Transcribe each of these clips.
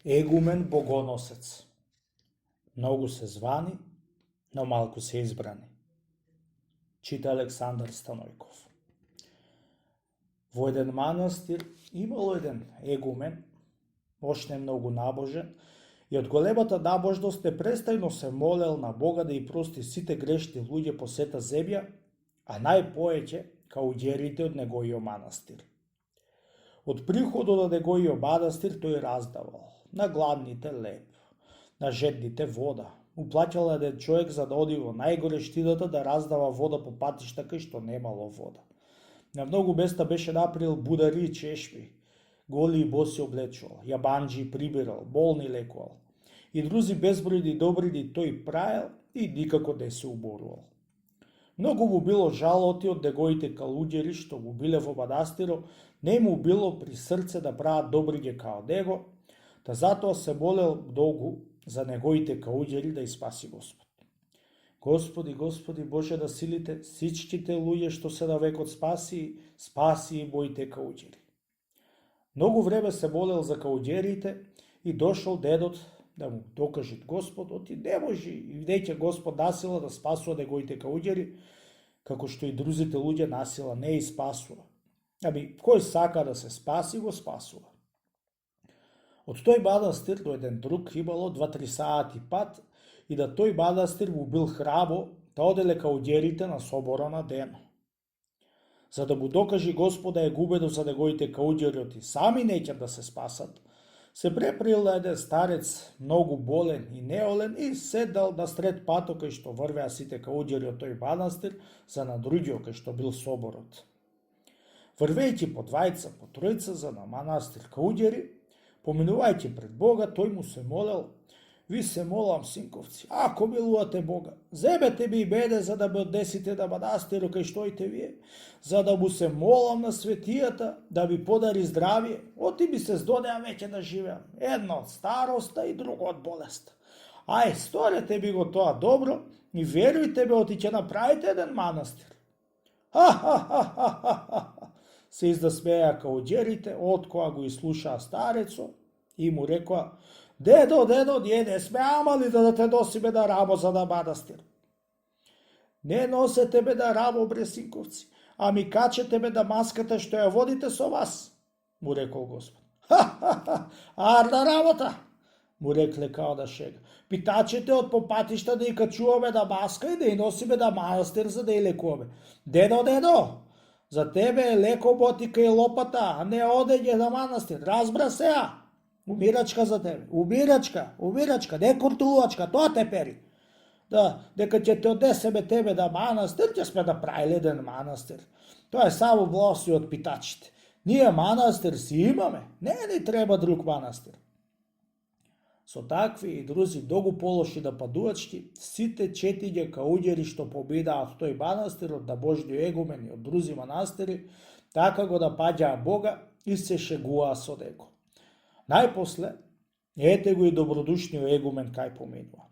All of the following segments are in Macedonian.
Егумен богоносец. Многу се звани, но малку се избрани. Чита Александар Станојков. Во еден манастир имало еден егумен, още многу набожен, и од големата набожност непрестајно се молел на Бога да и прости сите грешни луѓе по сета земја, а најпоеќе кауѓерите од неговиот манастир. Од приходот од неговиот манастир тој раздавал на гладните леп, на жедните вода. Уплаќал еден човек за да оди во најгоре штидата да раздава вода по патишта кај што немало вода. На многу места беше направил будари и чешми, голи и боси облечувал, јабанџи прибирал, болни лекувал. И друзи безбројни добрини тој праел и никако не се уборувал. Многу му било жалоти од неговите калуѓери што му биле во манастирот, не му било при срце да прават добриње као него, та затоа се молел многу за неговите калуѓери да испаси Господ. Господи, Господи, Боже на силите, сичките луѓе што се на векот спаси и моите калуѓери. Многу време се молел за калуѓерите и дошол дедот да му докаже Господот и не може и неќе Господ насила да спасува неговите калуѓери, како што и друзите луѓе насила не и спасува. Кој сака да се спаси, го спасува. Од тој манастир до еден друг имало 2-3 сати пат и да тој манастир му бил храбо да оделе калуѓерите на собора на дено. За да му докажи Господа егумено за неговите калуѓери и сами неќат да се спасат, се преприл на еден старец, многу болен и неолен, и седал насред патот кај што врвеа сите калуѓери од тој манастир за на другиот кај што бил соборот. Врвејќи по двајца, по тројца за на манастир калуѓери, поминувајќи пред Бога, тој му се молел: ви се молам, синковци, ако милувате Бога, земете ми и мене за да ме однесите на манастирот кај што ите вие, за да му се молам на светијата да ми подари здравие, оти ми се здонеа веќе да живеам, едно од староста и друго од болест. Ај, сторете ми го тоа добро и верујте ме, оти ќе направите еден манастир. Ха-ха-ха-ха-ха-ха! Се издасмеја калуѓерите, од која го изслушаа старецо и му рекоа: Дедо, ние не сме амали да те носиме на рамо за на манастир. Не носете ме на рамо, бре синковци, а ми качете ме на маската што ја водите со вас, му рекол Господ. Ха-ха-ха, арна работа, му рекле као да шега. Питачите од по патишта да ја качуваме на маска и да ја носиме на манастир за да ја лекуваме. Дедо, за тебе е леко ботика и лопата, а не одење на манастир. Разбра сеа? Умирачка за тебе. Умирачка, не куртулувачка, тоа те пери. Да, дека ќе те однесеме тебе на манастир, ќе сме направиле еден манастир. Тоа е само влоси од питачите. Ние манастир си имаме, не ни треба друг манастир. Со такви и друзи многу полоши нападувачки, сите 4 калуѓери што побидаа од тој манастир, од набожни егумени, од друзи манастири, така го напаѓаа Бога и се шегуваа со него. Најпосле, ете го и добродушниот егумен кај поминува.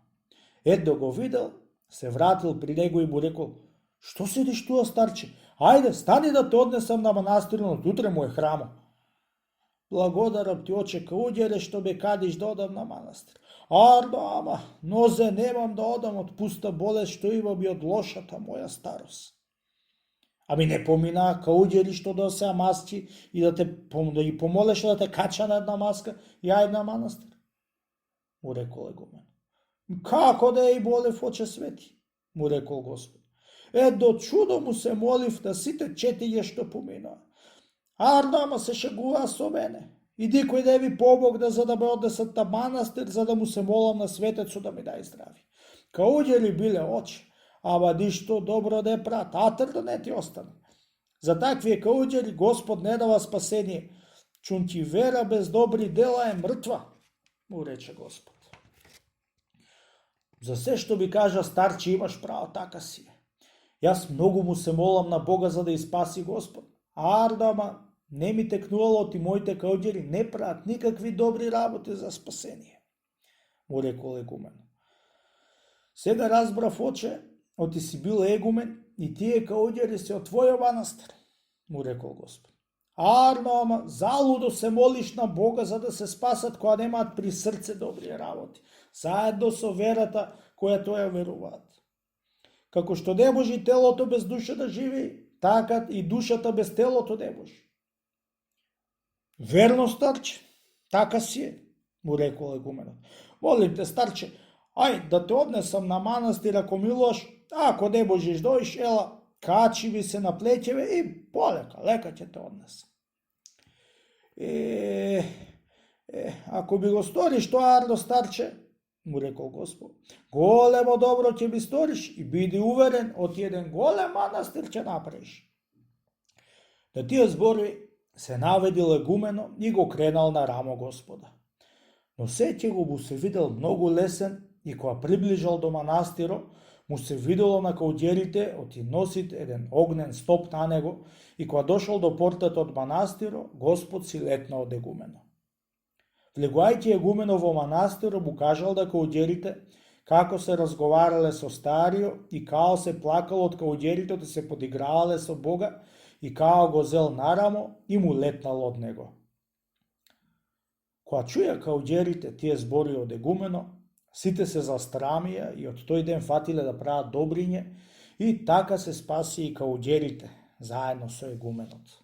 Едно го видел, се вратил при него и му рекол: што седиш туа, старче? Ајде, стани да те однесам на манастирот, утре му е храмо. Благодарам ти, оче калуѓере, што ме кадиш да одам на манастир. Ама, нозе немам да одам од пуста болест што имам и од лошата моја старост. Не поминаа калуѓери што да се масчи и да ги помолеш да те кача на една маска и ајде на манастир, му рекол егумен. Како да и болев, оче свети, му рекол Господ. До чудо му се молив на сите 4 што поминаа. Ама се шегуваа со мене. И никој не ви помогна за да ме однесат на манастир, за да му се молам на светецот да ми дај здрави. Калуѓери биле очи, ама ништо добро не прат, атр да не ти остане. За таквие калуѓери Господ не дава спасение. Чунти вера без добри дела е мртва, му рече Господ. За се што ми кажа старче, имаш право, така си е. Јас многу му се молам на Бога за да испаси Господ. Ама не ми текнувало оти моите калуѓери не прават никакви добри работи за спасение, му рекол егумен. Сега разбрав, оче, оти си бил егумен и тие калуѓери се од твојот манастир, му рекол Господ. Арно, ама залудо се молиш на Бога за да се спасат која немаат при срце добри работи, заедно со верата која тоа веруваат. Како што не може телото без душа да живее, така и душата без телото не може. Верно, старче, така си е, му рекол егуменот. Молим те, старче, ај да те однесам на манастир ако милуваш, ако не можеш дојш, ела, качи ми се на плеќеве и полека, лека ќе те однесам. Ако би го сториш тоа, Арно, старче, му рекол Господ, големо добро ќе би сториш и биди уверен, од еден голем манастир ќе направиш. На тие зборови се наведил егумено и го кренал на рамо Господа. Но сеќе го му се видел многу лесен и кога приближал до манастиро, му се видело на каудјерите оти носит еден огнен стоп на него и кога дошол до портата од манастиро, Господ си летнал од егумено. Влегувајќи егумено во манастиро, му кажал да каудјерите како се разговарале со старио и као се плакало од каудјерите да се подигравале со Бога и као го зел нарамо и му летнал од него. Кога чуја каудјерите тие збори од егумено, сите се застрамија и од тој ден фатиле да прават добриње и така се спаси и каудјерите заедно со егуменот.